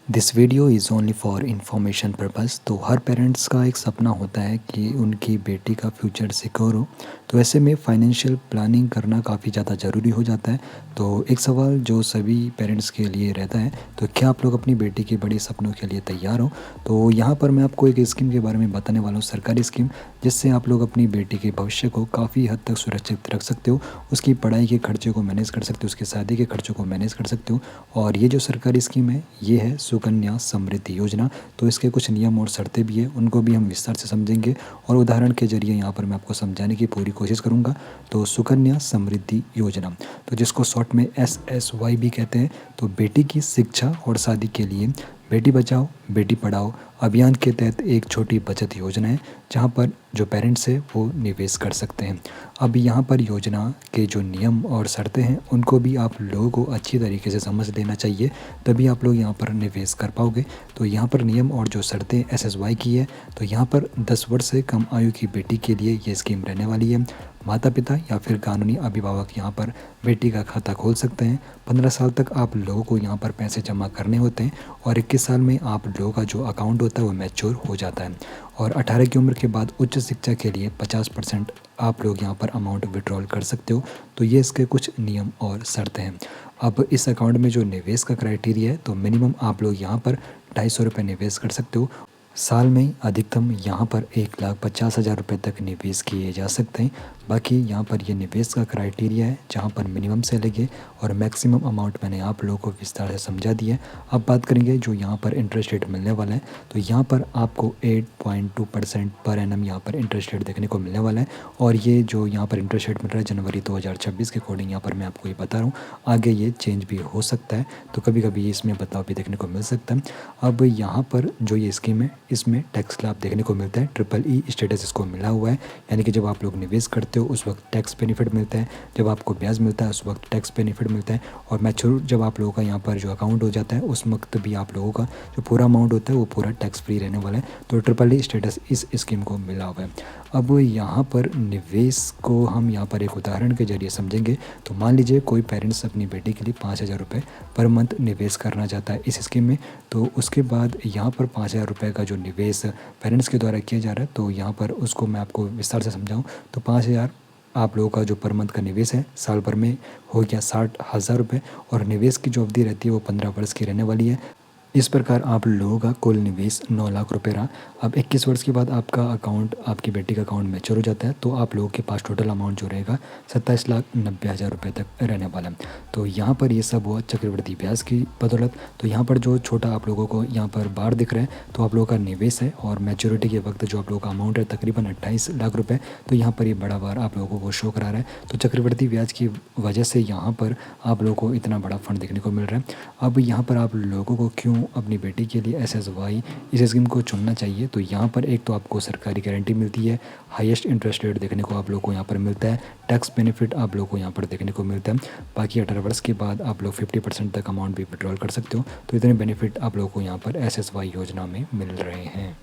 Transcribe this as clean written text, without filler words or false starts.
This video is only for information purpose. तो हर parents का एक सपना होता है कि उनकी बेटी का फ्यूचर सिक्योर हो। तो ऐसे में फाइनेंशियल प्लानिंग करना काफ़ी ज़्यादा ज़रूरी हो जाता है। तो एक सवाल जो सभी पेरेंट्स के लिए रहता है, तो क्या आप लोग अपनी बेटी के बड़े सपनों के लिए तैयार हो? तो यहाँ पर मैं आपको एक स्कीम के बारे में बताने वाला हूँ, सरकारी स्कीम, जिससे आप लोग अपनी बेटी के भविष्य को काफ़ी हद तक सुरक्षित रख सकते हो। उसकी पढ़ाई के खर्चे को मैनेज कर सकते हो, उसकी शादी के खर्चों को मैनेज कर सकते हो। और ये जो सरकारी स्कीम है, ये है सुकन्या समृद्धि योजना। तो इसके कुछ नियम और शर्तें भी हैं, उनको भी हम विस्तार से समझेंगे और उदाहरण के जरिए यहाँ पर मैं आपको समझाने की पूरी कोशिश करूँगा। तो सुकन्या समृद्धि योजना, तो जिसको शॉर्ट में SSY भी कहते हैं, तो बेटी की शिक्षा और शादी के लिए बेटी बचाओ बेटी पढ़ाओ अभियान के तहत एक छोटी बचत योजना है, जहाँ पर जो पेरेंट्स है वो निवेश कर सकते हैं। अब यहाँ पर योजना के जो नियम और शर्तें हैं, उनको भी आप लोगों को अच्छी तरीके से समझ लेना चाहिए, तभी आप लोग यहाँ पर निवेश कर पाओगे। तो यहाँ पर नियम और जो शर्तें SSY की है, तो यहाँ पर 10 वर्ष से कम आयु की बेटी के लिए ये स्कीम रहने वाली है। माता पिता या फिर कानूनी अभिभावक यहाँ पर बेटी का खाता खोल सकते हैं। 15 साल तक आप लोगों को यहाँ पर पैसे जमा करने होते हैं और 21 साल में आप लोगों का जो अकाउंट होता है वो मैच्योर हो जाता है। और 18 की उम्र के बाद उच्च शिक्षा के लिए 50% आप लोग यहाँ पर अमाउंट विड्रॉल कर सकते हो। तो ये इसके कुछ नियम और शर्तें हैं। अब इस अकाउंट में जो निवेश का क्राइटेरिया है, तो मिनिमम आप लोग यहाँ पर 250 रुपये निवेश कर सकते हो। साल में अधिकतम यहाँ पर 1,50,000 रुपये तक निवेश किए जा सकते हैं। बाकी यहाँ पर ये निवेश का क्राइटेरिया है, जहाँ पर मिनिमम से लगे और मैक्सिमम अमाउंट मैंने आप लोगों को विस्तार से समझा दिया है। अब बात करेंगे जो यहाँ पर इंटरेस्ट रेट मिलने वाला है, तो यहाँ पर आपको 8.2% पर एनम यहाँ पर इंटरेस्ट रेट देखने को मिलने वाला है। और ये जो यहाँ पर इंटरेस्ट रेट मिल रहा है जनवरी 2026 के अकॉर्डिंग, यहाँ पर मैं आपको ये बता रहा हूँ, आगे ये चेंज भी हो सकता है, तो कभी कभी इसमें बदलाव भी देखने को मिल सकता है। अब यहाँ पर जो ये स्कीम है, इसमें टैक्स लाभ देखने को मिलता है, EEE स्टेटस इसको मिला हुआ है, यानी कि जब आप लोग निवेश करते हो उस वक्त टैक्स बेनिफिट मिलता है, जब आपको ब्याज मिलता है उस वक्त टैक्स बेनिफिट मिलता है, और मैच्योर जब आप लोगों का यहाँ पर जो अकाउंट हो जाता है उस वक्त भी आप लोगों का जो पूरा अमाउंट होता है वो पूरा टैक्स फ्री रहने वाला है। तो EEE स्टेटस इस स्कीम को मिला हुआ है। अब यहाँ पर निवेश को हम यहाँ पर एक उदाहरण के जरिए समझेंगे। तो मान लीजिए कोई पेरेंट्स अपनी बेटी के लिए 5,000 रुपये पर मंथ निवेश करना चाहता है इस स्कीम में, तो उसके बाद यहाँ पर 5,000 रुपये का जो निवेश पेरेंट्स के द्वारा किया जा रहा है, तो यहाँ पर उसको मैं आपको विस्तार से समझाऊँ तो 5,000 आप लोगों का जो पर मंथ का निवेश है साल भर में हो गया 60,000 रुपये, और निवेश की जो अवधि रहती है वो 15 वर्ष की रहने वाली है। इस प्रकार आप लोगों का कुल निवेश 9 लाख रुपए रहा। अब 21 वर्ष के बाद आपका अकाउंट, आपकी बेटी का अकाउंट मैच्योर हो जाता है, तो आप लोगों के पास टोटल अमाउंट जो रहेगा 27,90,000 रुपये तक रहने वाला है। तो यहाँ पर ये सब हुआ चक्रवृद्धि ब्याज की बदौलत। तो यहाँ पर जो छोटा आप लोगों को यहाँ पर बार दिख रहा है, तो आप लोगों का निवेश है, और मैच्योरिटी के वक्त जो आप लोगों का अमाउंट है तकरीबन 28 लाख रुपये। तो यहाँ पर ये बड़ा बार आप लोगों को शो करा रहा है। तो चक्रवृद्धि ब्याज की वजह से यहाँ पर आप लोगों को इतना बड़ा फंड देखने को मिल रहा है। अब यहाँ पर आप लोगों को क्यों अपनी बेटी के लिए SSY इस स्कीम को चुनना चाहिए, तो यहाँ पर एक तो आपको सरकारी गारंटी मिलती है, हाईएस्ट इंटरेस्ट रेट देखने को आप लोगों को यहाँ पर मिलता है, टैक्स बेनिफिट आप लोगों को यहाँ पर देखने को मिलता है। बाकी 18 वर्ष के बाद आप लोग 50% तक अमाउंट भी विड्रॉल कर सकते हो। तो इतने बेनिफिट आप लोगों को यहाँ पर SSY योजना में मिल रहे हैं।